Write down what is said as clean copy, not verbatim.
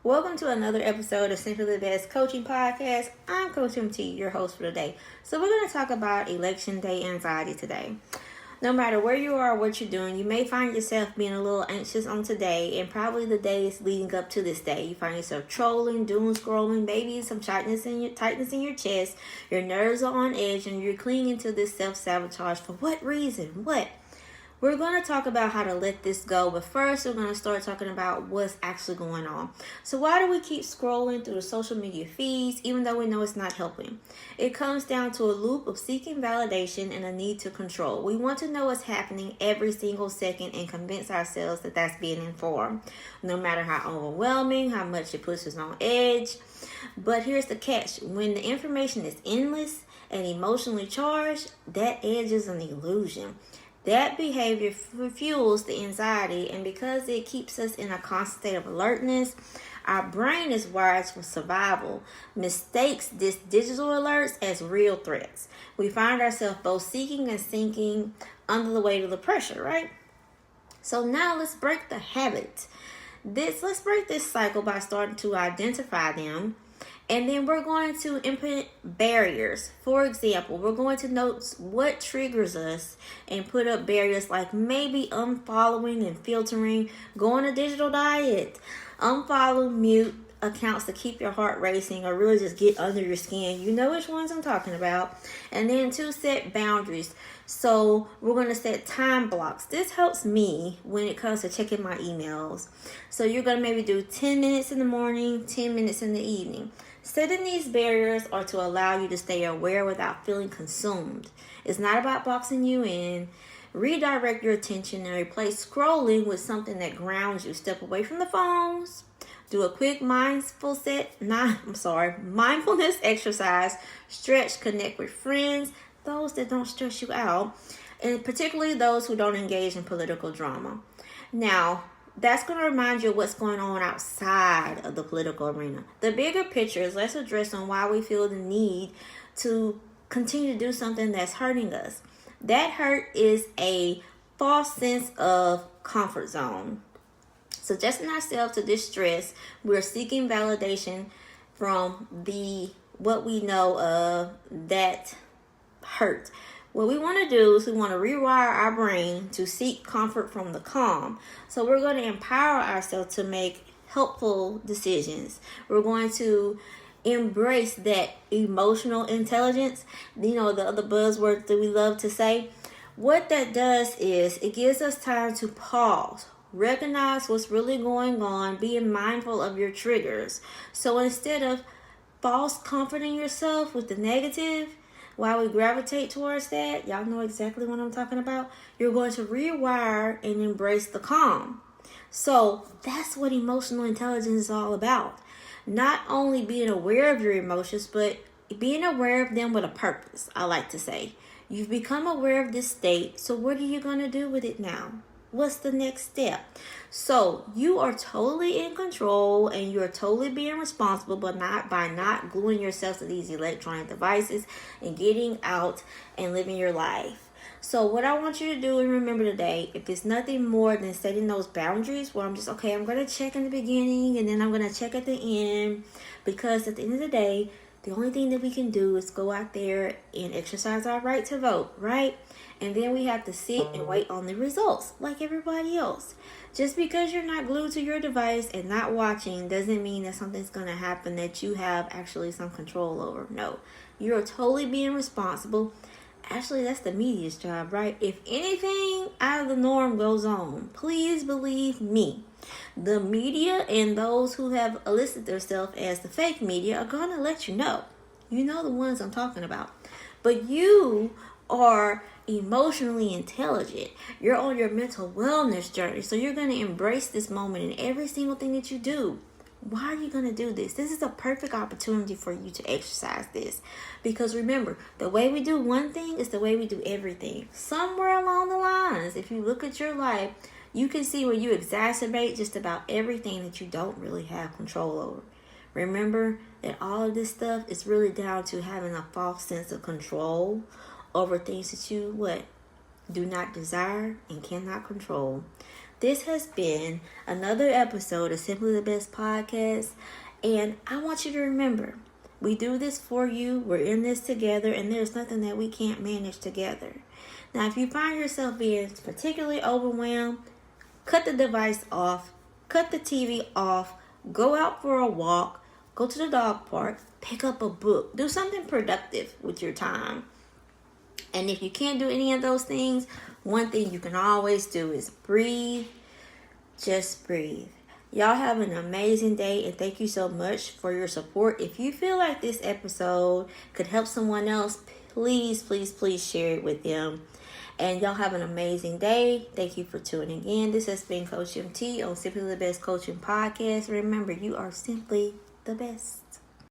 Welcome to another episode of Simply the Best Coaching Podcast. I'm Coach MT, your host for today. So we're going to talk about election day anxiety today. No matter where you are or what you're doing, you may find yourself being a little anxious on today and probably the days leading up to this day. You find yourself trolling, doom scrolling, maybe some tightness in your chest. Your nerves are on edge and you're clinging to this self-sabotage. For what reason? What? We're going to talk about how to let this go, but first we're going to start talking about what's actually going on. So why do we keep scrolling through the social media feeds even though we know it's not helping? It comes down to a loop of seeking validation and a need to control. We want to know what's happening every single second and convince ourselves that that's being informed, no matter how overwhelming, how much it puts us on edge. But here's the catch. When the information is endless and emotionally charged, that edge is an illusion. That behavior fuels the anxiety, and because it keeps us in a constant state of alertness, our brain is wired for survival, mistakes these digital alerts as real threats. We find ourselves both seeking and sinking under the weight of the pressure, right? So now let's break the habit. Let's break this cycle by starting to identify them. And then we're going to implement barriers. For example, we're going to note what triggers us and put up barriers like maybe unfollowing and filtering, go on a digital diet, unfollow, mute accounts to keep your heart racing or really just get under your skin. You know which ones I'm talking about. And then to set boundaries. So we're going to set time blocks. This helps me when it comes to checking my emails. So you're going to maybe do 10 minutes in the morning, 10 minutes in the evening. Setting these barriers are to allow you to stay aware without feeling consumed. It's not about boxing you in. Redirect your attention and replace scrolling with something that grounds you. Step away from the phones. Do a quick mindfulness exercise. Stretch, connect with friends, those that don't stress you out, and particularly those who don't engage in political drama. Now, that's going to remind you of what's going on outside of the political arena. The bigger picture is let's address on why we feel the need to continue to do something that's hurting us. That hurt is a false sense of comfort zone. Suggesting ourselves to distress, we're seeking validation from what we know of that hurt. What we want to do is we want to rewire our brain to seek comfort from the calm. So we're going to empower ourselves to make helpful decisions. We're going to embrace that emotional intelligence, the other buzzwords that we love to say. What that does is it gives us time to pause, recognize what's really going on, being mindful of your triggers. So instead of false comforting yourself with the negative, while we gravitate towards that, y'all know exactly what I'm talking about. You're going to rewire and embrace the calm. So that's what emotional intelligence is all about. Not only being aware of your emotions, but being aware of them with a purpose, I like to say. You've become aware of this state, so what are you going to do with it now? What's the next step? So you are totally in control and you're totally being responsible, but not by not gluing yourself to these electronic devices and getting out and living your life. So what I want you to do and remember today, if it's nothing more than setting those boundaries where I'm going to check in the beginning and then I'm going to check at the end, because at the end of the day, the only thing that we can do is go out there and exercise our right to vote, right? And then we have to sit and wait on the results like everybody else. Just because you're not glued to your device and not watching doesn't mean that something's going to happen that you have actually some control over. No, you're totally being responsible. Actually, that's the media's job, right? If anything out of the norm goes on, please believe me. The media and those who have listed themselves as the fake media are going to let you know. You know the ones I'm talking about. But you are emotionally intelligent. You're on your mental wellness journey. So you're going to embrace this moment in every single thing that you do. Why are you going to do this? This is a perfect opportunity for you to exercise this. Because remember, the way we do one thing is the way we do everything. Somewhere along the lines, if you look at your life, you can see where you exacerbate just about everything that you don't really have control over. Remember that all of this stuff is really down to having a false sense of control over things that you do not desire and cannot control. This has been another episode of Simply the Best Podcast. And I want you to remember, we do this for you. We're in this together, and there's nothing that we can't manage together. Now, if you find yourself being particularly overwhelmed, cut the device off, cut the TV off, go out for a walk, go to the dog park, pick up a book, do something productive with your time. And if you can't do any of those things, one thing you can always do is breathe. Just breathe. Y'all have an amazing day, and thank you so much for your support. If you feel like this episode could help someone else, please, please, please share it with them. And y'all have an amazing day. Thank you for tuning in. This has been Coach MT on Simply the Best Coaching Podcast. Remember, you are simply the best.